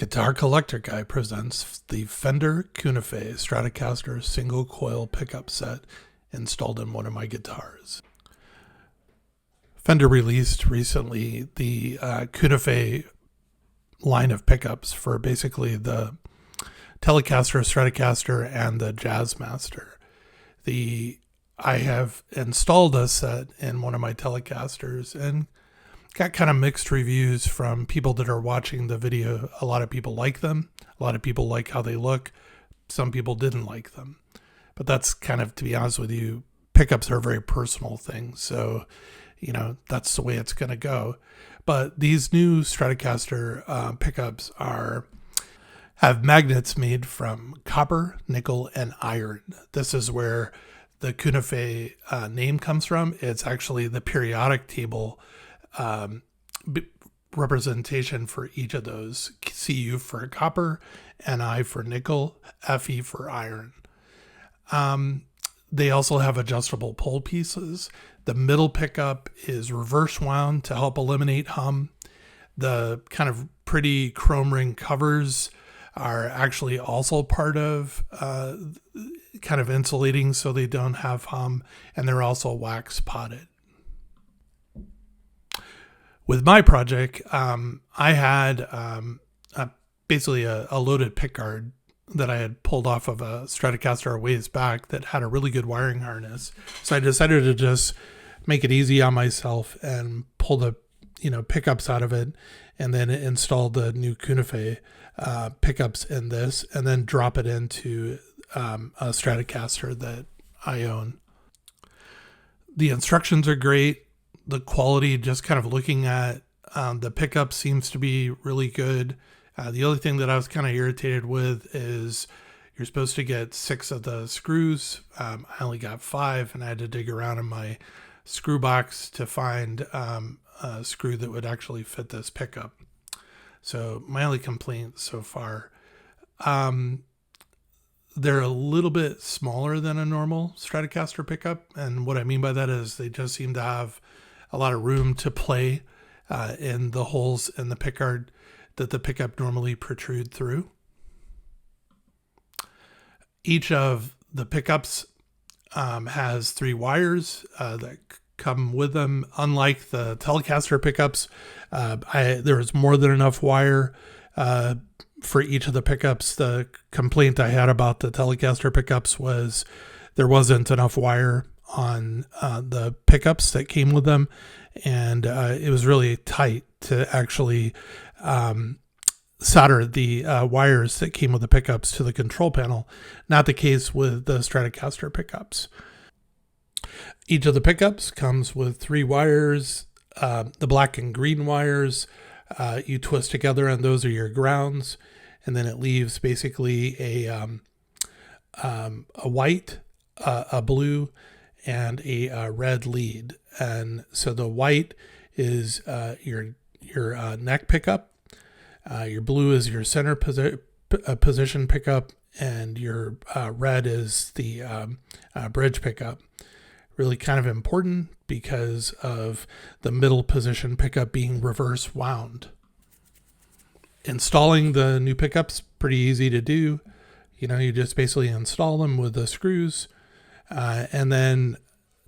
Guitar Collector Guy presents the Fender CuNiFe Stratocaster single coil pickup set installed in one of my guitars. Fender released recently the CuNiFe line of pickups for basically the Telecaster, Stratocaster, and the Jazzmaster. I have installed a set in one of my Telecasters and got kind of mixed reviews from people that are watching the video. A lot of people like them. A lot of people like how they look. Some people didn't like them. But that's kind of, to be honest with you, pickups are a very personal thing. So, that's the way it's going to go. But these new Stratocaster pickups have magnets made from copper, nickel, and iron. This is where the CuNiFe name comes from. It's actually the periodic table representation for each of those. Cu for copper, Ni for nickel, Fe for iron. They also have adjustable pole pieces. The middle pickup is reverse wound to help eliminate hum. The kind of pretty chrome ring covers are actually also part of kind of insulating so they don't have hum, and they're also wax potted. With my project, I had basically a loaded pickguard that I had pulled off of a Stratocaster a ways back that had a really good wiring harness. So I decided to just make it easy on myself and pull the pickups out of it, and then install the new CuNiFe pickups in this, and then drop it into a Stratocaster that I own. The instructions are great. The quality, just kind of looking at the pickup, seems to be really good. The only thing that I was kind of irritated with is you're supposed to get 6 of the screws. I only got 5, and I had to dig around in my screw box to find a screw that would actually fit this pickup. So my only complaint so far, they're a little bit smaller than a normal Stratocaster pickup. And what I mean by that is they just seem to have a lot of room to play in the holes in the pickguard that the pickup normally protrude through. Each of the pickups has 3 wires that come with them. Unlike the Telecaster pickups, there was more than enough wire for each of the pickups. The complaint I had about the Telecaster pickups was there wasn't enough wire on the pickups that came with them, and it was really tight to actually solder the wires that came with the pickups to the control panel. Not the case with the Stratocaster pickups. Each of the pickups comes with 3 wires. The black and green wires you twist together, and those are your grounds. And then it leaves basically a white, a blue, and a red lead. And so the white is your neck pickup. Your blue is your center position pickup, and your red is the bridge pickup. Really kind of important because of the middle position pickup being reverse wound. Installing the new pickups, pretty easy to do. You just basically install them with the screws, and then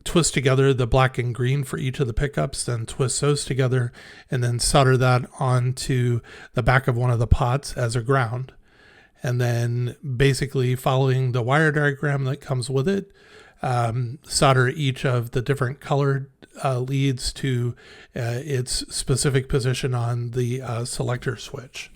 twist together the black and green for each of the pickups, then twist those together, and then solder that onto the back of one of the pots as a ground. And then basically following the wire diagram that comes with it, solder each of the different colored leads to its specific position on the selector switch.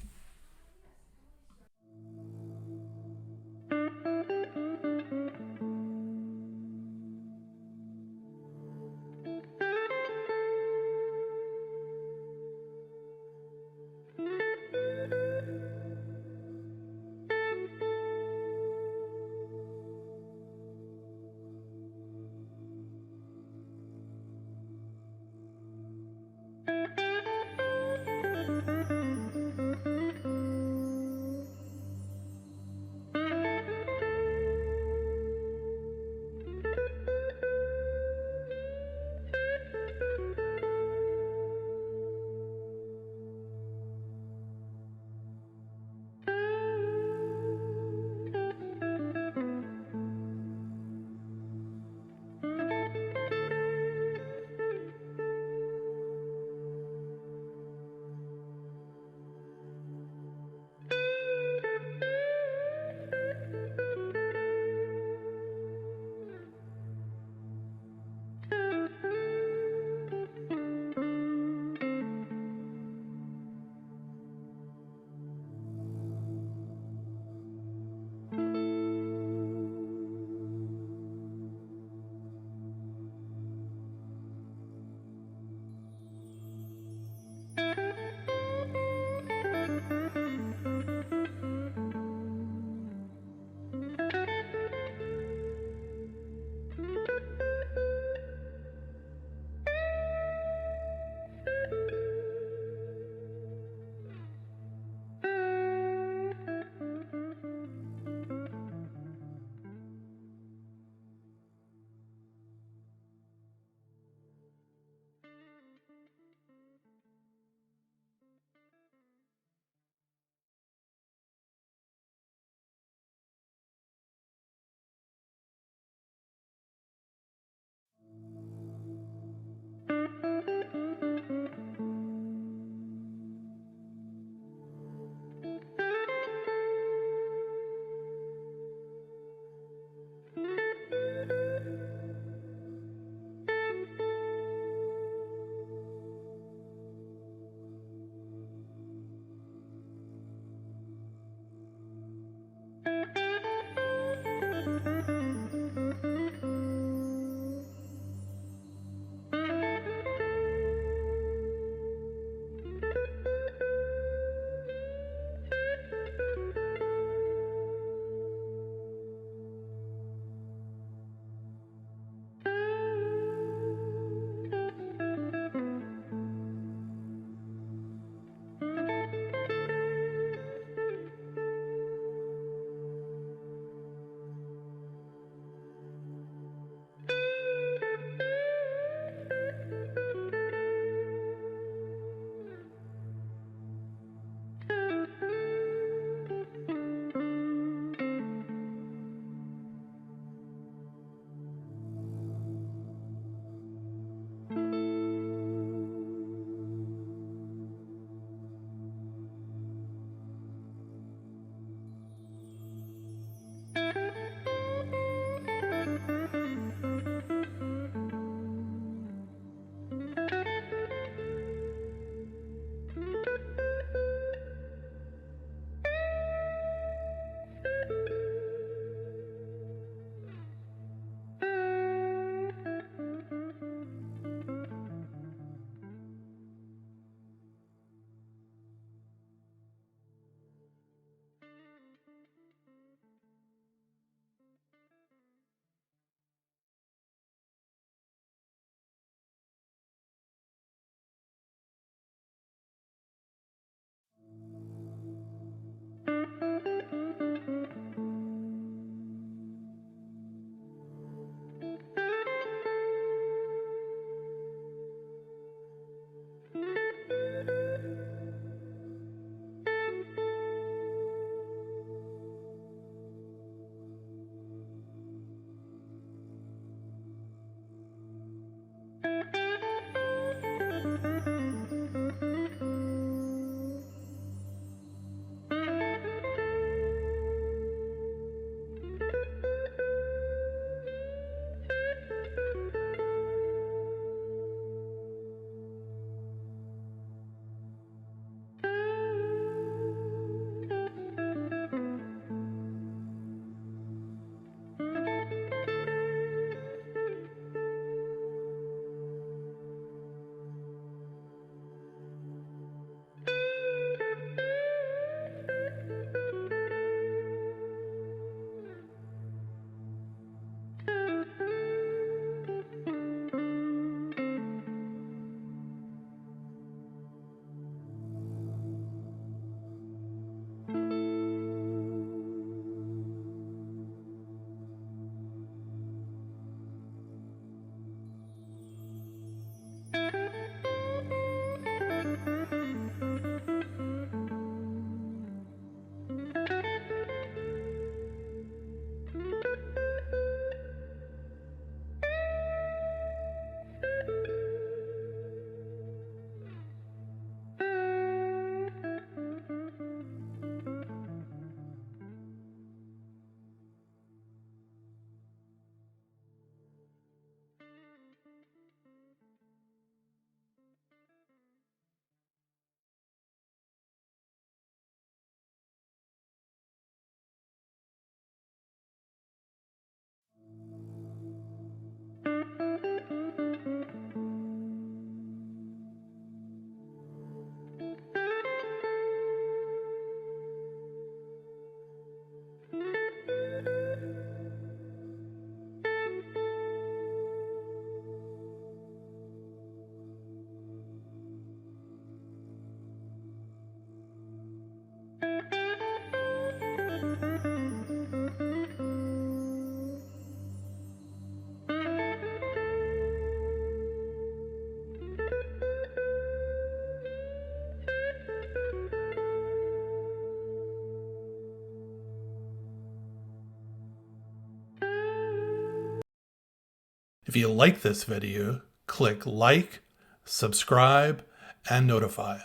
If you like this video, click like, subscribe, and notify.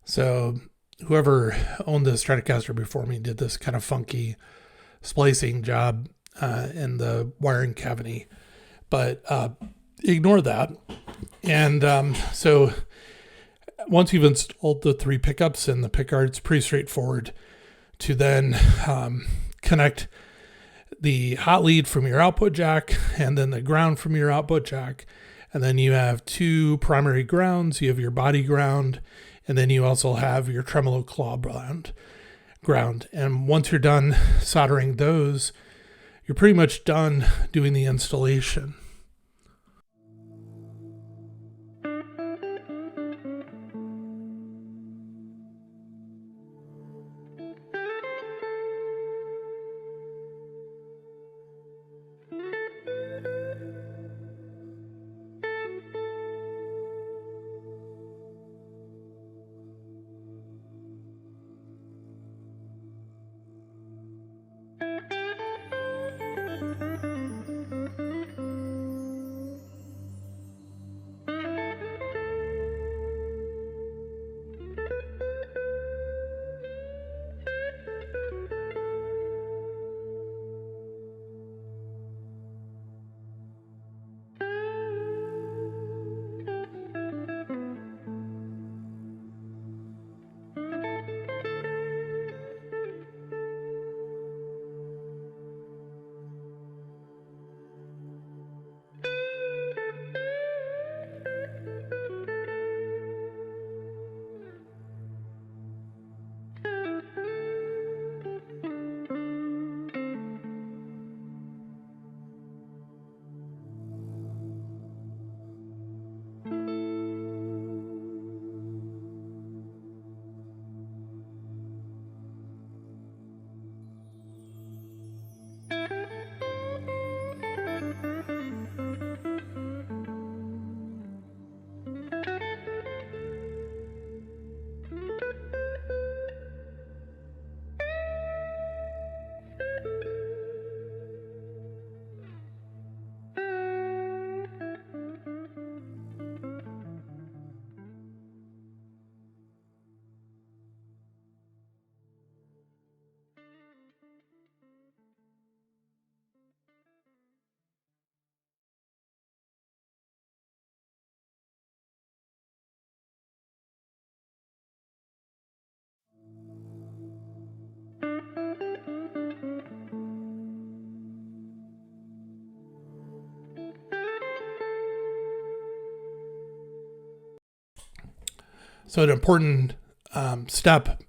So whoever owned the Stratocaster before me did this kind of funky splicing job in the wiring cavity, but ignore that. And so once you've installed the 3 pickups and the pickguard, it's pretty straightforward to then connect the hot lead from your output jack and then the ground from your output jack. And then you have 2 primary grounds. You have your body ground, and then you also have your tremolo claw ground. And once you're done soldering those, you're pretty much done doing the installation. So an important step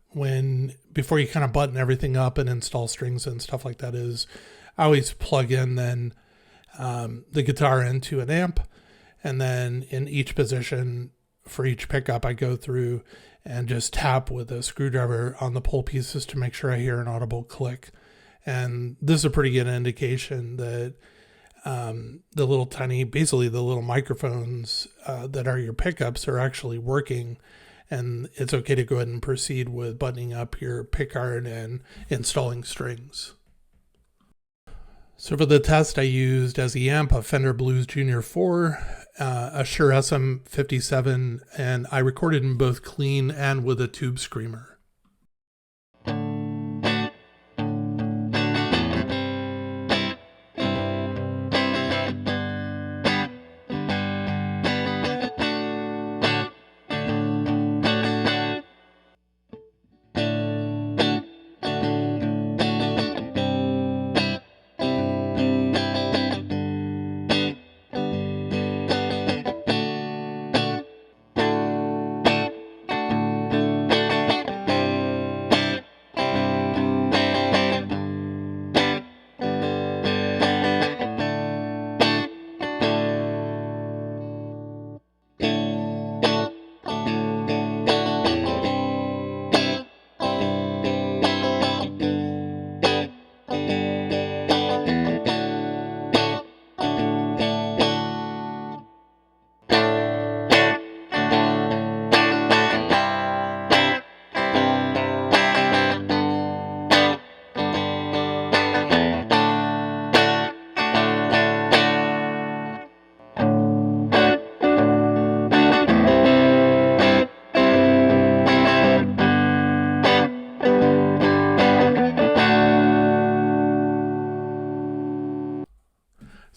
before you kind of button everything up and install strings and stuff like that is I always plug in then the guitar into an amp, and then in each position for each pickup I go through and just tap with a screwdriver on the pull pieces to make sure I hear an audible click. And this is a pretty good indication that the little microphones that are your pickups are actually working, and it's okay to go ahead and proceed with buttoning up your pickguard and installing strings. So for the test, I used as the amp a Fender Blues Jr 4, a Shure SM57, and I recorded in both clean and with a tube screamer.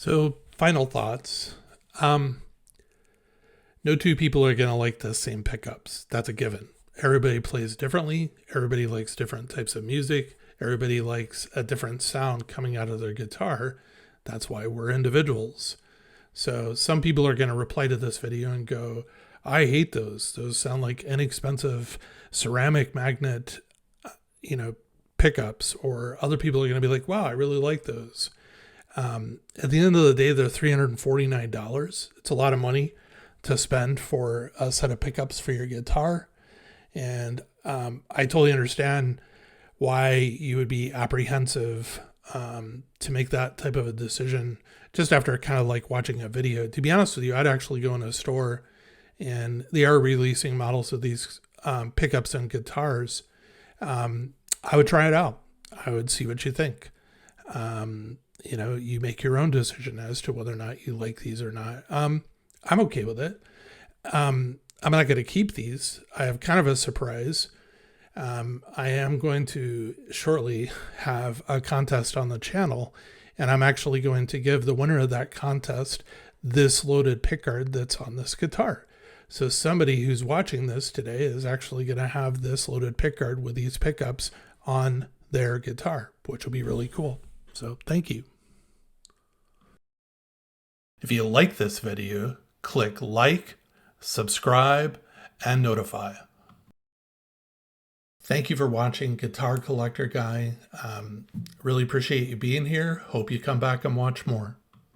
So, final thoughts. No two people are going to like the same pickups. That's a given. Everybody plays differently. Everybody likes different types of music. Everybody likes a different sound coming out of their guitar. That's why we're individuals. So some people are going to reply to this video and go, I hate those. Those sound like inexpensive ceramic magnet, pickups. Or other people are going to be like, wow, I really like those. At the end of the day, they're $349. It's a lot of money to spend for a set of pickups for your guitar. And I totally understand why you would be apprehensive to make that type of a decision just after kind of like watching a video. To be honest with you, I'd actually go in a store, and they are releasing models of these pickups and guitars. I would try it out. I would see what you think. You make your own decision as to whether or not you like these or not. I'm okay with it. I'm not going to keep these. I have kind of a surprise. I am going to shortly have a contest on the channel, and I'm actually going to give the winner of that contest this loaded pickguard that's on this guitar. So somebody who's watching this today is actually going to have this loaded pickguard with these pickups on their guitar, which will be really cool. So thank you. If you like this video, click like, subscribe, and notify. Thank you for watching Guitar Collector Guy. Really appreciate you being here. Hope you come back and watch more.